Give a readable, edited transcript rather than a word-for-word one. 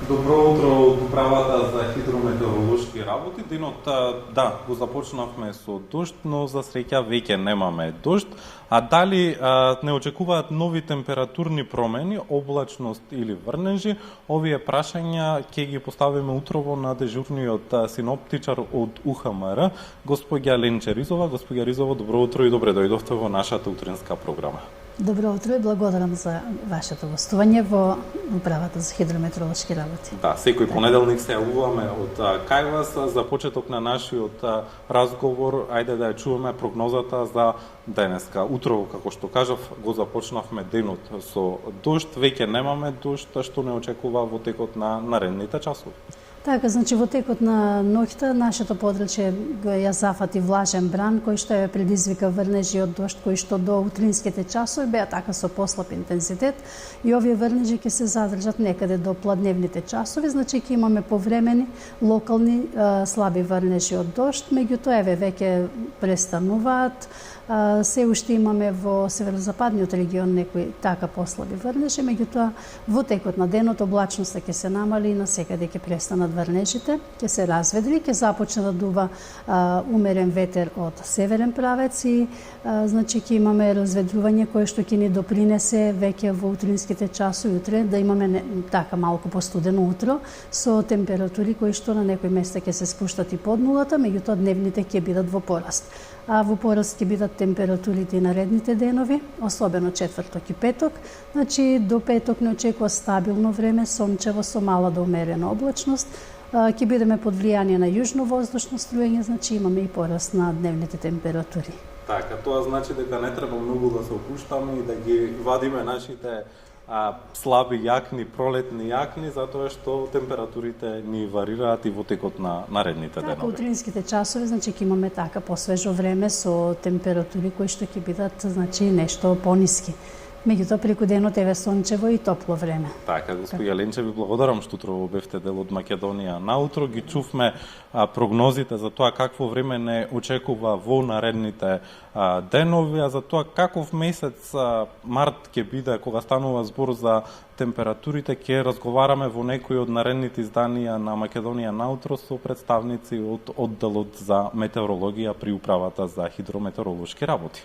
Добро утро од управата за хидрометеоролошки работи. Денот го започнавме со дожд, но за среќа веќе немаме дожд. А дали не очекуваат нови температурни промени, облачност или врнежи? Овие прашања ќе ги поставиме утрово на дежурниот синоптичар од УХМР, господја Ленче Ризова. Господја Ризова, добро утро и добре дојдовте во нашата утринска програма. Добро утро и благодарам за вашето гостување во управата за хидрометеоролошки работи. Да, секој понеделник се јавуваме од кај вас за почеток на нашиот разговор. Ајде да ја чуваме прогнозата за денеска. Утрово, како што кажав, го започнавме денот со дожд, веќе немаме дожд, што не очекува во текот на наредните часови. Така, значи во текот на ноќта нашето подрачје ја зафати влажен бран кој што ја предизвика врнежи од дожд кои што до утринските часови беа така со послаб интензитет и овие врнежи ќе се задржат некаде до пладневните часови, значи ќе имаме повремени локални слаби врнежи од дожд, меѓутоа веќе престануваат. Се уште имаме во северозападниот регион некои така послаби врнежи, меѓутоа во текот на денот облачноста ќе се намали и насекаде ќе престанат врнежите, ќе се разведри, ќе започне да дува умерен ветер од северен правец и значи ќе имаме разведрување кое што ќе ни допринесе веќе во утринските часови утре да имаме така малку постудено утро со температури кои што на некои места ќе се спуштат и под нулата, меѓутоа дневните ќе бидат во пораст. А во пораст ќе бидат температурите и наредните денови, особено четврток и петок. Значи до петок не очекува стабилно време, сончево со мала до умерена облачност. Ќе бидеме под влијание на јужно воздушно струење, значи имаме и пораст на дневните температури. Така, тоа значи дека не треба многу да се опуштаме и да ги вадиме нашите слаби јакни, пролетни јакни, затоа што температурите ни варираат и во текот на наредните денови. Така, утринските часови, значи ќе имаме така посвежо време со температури кои што ќе бидат значи нешто пониски. Меѓутоа преку денот еве сончево и топло време. Така, господја Ленче, ви благодарам што утрово бевте дел од Македонија наутро. Ги чувме прогнозите за тоа какво време не очекува во наредните денови, а за тоа каков месец март ќе биде кога станува збор за температурите, ќе разговараме во некои од наредните изданија на Македонија наутро со представници од одделот за метеорологија при управата за хидрометеоролошки работи.